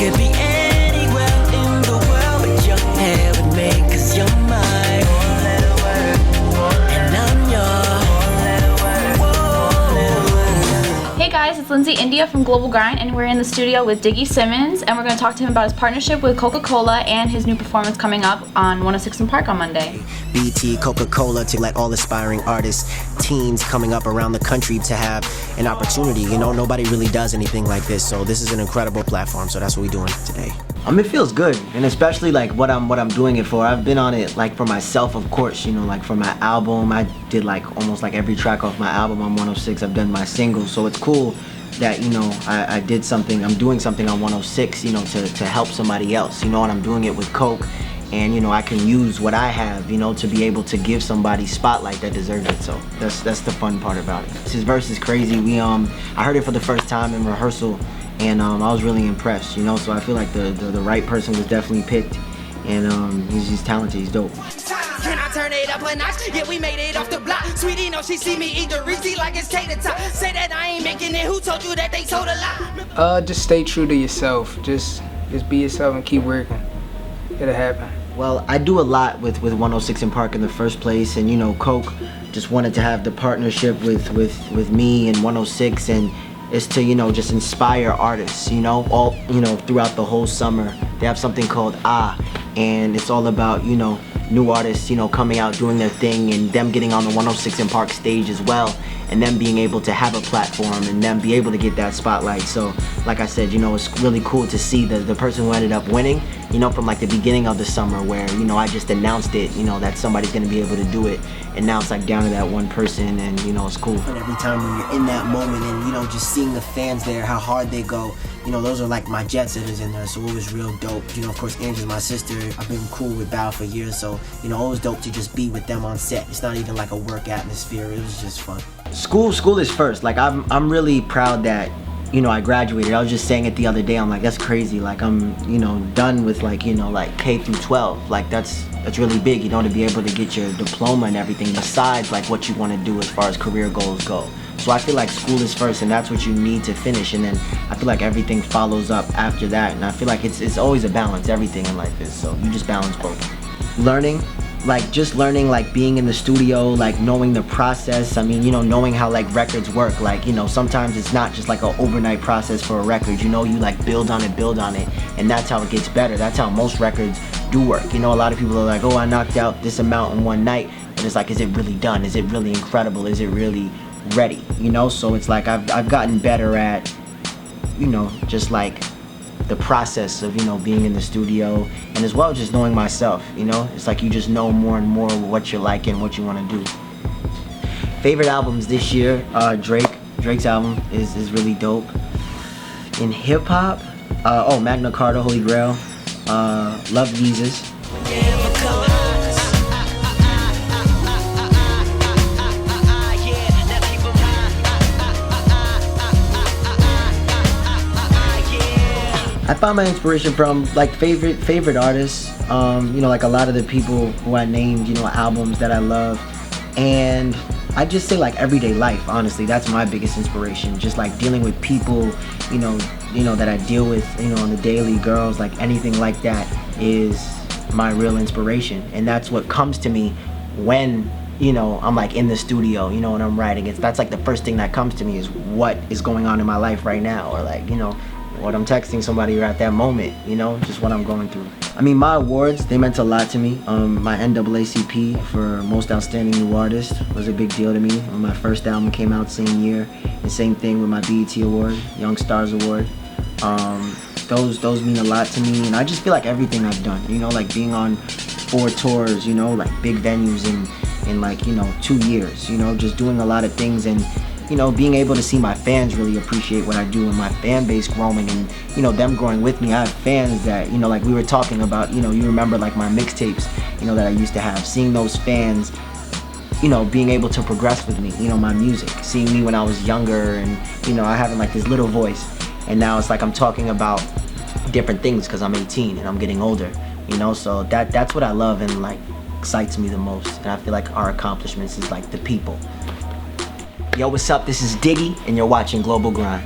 could be anywhere in the world, but your hair would make us you're mine. And I'm yours. Hey guys, it's Lindsay India from Global Grind, and we're in the studio with Diggy Simmons, and we're going to talk to him about his partnership with Coca Cola and his new performance coming up on 106 in Park on Monday. BT, Coca Cola, to let all aspiring artists, teens coming up around the country to have an opportunity. You know, nobody really does anything like this, so this is an incredible platform. So that's what we're doing today. It feels good, and especially like what I'm doing it for. I've been on it like for myself, of course, you know, like for my album. I did like almost like every track off my album on 106. I've done my singles, so it's cool that, you know, I did something. I'm doing something on 106, you know, to help somebody else, you know, and I'm doing it with Coke, and you know, I can use what I have, you know, to be able to give somebody spotlight that deserves it. So that's the fun part about it. His verse is crazy. I heard it for the first time in rehearsal, and I was really impressed, you know. So I feel like the right person was definitely picked, and he's talented. He's dope. Can I turn it up a notch? Yeah, we made it off the block. Sweetie, no, she see me eat the Reese like it's cater top. Say that I ain't making it. Who told you that they told a lie? Just stay true to yourself. Just be yourself and keep working. It'll happen. Well, I do a lot with 106 in Park in the first place, and you know, Coke just wanted to have the partnership with me and 106, and it's to, you know, just inspire artists, you know, all, you know, throughout the whole summer. They have something called and it's all about, you know, new artists, you know, coming out doing their thing, and them getting on the 106 in Park stage as well, and them being able to have a platform and them be able to get that spotlight. So like I said, you know, it's really cool to see the person who ended up winning, you know, from like the beginning of the summer, where, you know, I just announced it, you know, that somebody's gonna be able to do it, and now it's like down to that one person, and you know, it's cool. And every time when you're in that moment and, you know, just seeing the fans there, how hard they go, you know, those are like my jet setters in there, so it was real dope. You know, of course, Angie's my sister. I've been cool with Bao for years, so, you know, it was dope to just be with them on set. It's not even like a work atmosphere, it was just fun. School is first. Like I'm really proud that, you know, I graduated. I was just saying it the other day. I'm like, that's crazy. Like I'm, you know, done with like, you know, like K through 12. Like that's really big, you know, to be able to get your diploma and everything besides like what you want to do as far as career goals go. So I feel like school is first, and that's what you need to finish, and then I feel like everything follows up after that. And I feel like it's always a balance. Everything in life is, so you just balance both. Learning, like being in the studio, like knowing the process. I mean, you know, knowing how like records work. Like, you know, sometimes it's not just like an overnight process for a record. You know, you like build on it, and that's how it gets better. That's how most records do work. You know, a lot of people are like, oh, I knocked out this amount in one night, and it's like, is it really done? Is it really incredible? Is it really ready? You know, so it's like I've gotten better at, you know, just like the process of, you know, being in the studio, and as well just knowing myself. You know, it's like you just know more and more what you like and what you want to do. Favorite albums this year, Drake's album is really dope. In hip hop, Magna Carta, Holy Grail, love Jesus. I found my inspiration from like favorite artists, you know, like a lot of the people who I named, you know, albums that I love, and I just say like everyday life. Honestly, that's my biggest inspiration. Just like dealing with people, you know that I deal with, you know, on the daily, girls, like anything like that is my real inspiration, and that's what comes to me when, you know, I'm like in the studio, you know, and I'm writing. That's like the first thing that comes to me is what is going on in my life right now, or like, you know, what I'm texting somebody at that moment, you know, just what I'm going through. I mean, my awards, they meant a lot to me. My NAACP for Most Outstanding New Artist was a big deal to me. When my first album came out same year, and same thing with my BET Award, Young Stars Award. Those mean a lot to me, and I just feel like everything I've done, you know, like being on 4 tours, you know, like big venues in like, you know, 2 years, you know, just doing a lot of things, and you know, being able to see my fans really appreciate what I do, and my fan base growing, and you know, them growing with me. I have fans that, you know, like we were talking about, you know, you remember like my mixtapes, you know, that I used to have, seeing those fans, you know, being able to progress with me, you know, my music, seeing me when I was younger, and you know, I having like this little voice, and now it's like I'm talking about different things because I'm 18 and I'm getting older, you know, so that's what I love and like excites me the most, and I feel like our accomplishments is like the people. Yo, what's up? This is Diggy, and you're watching Global Grind.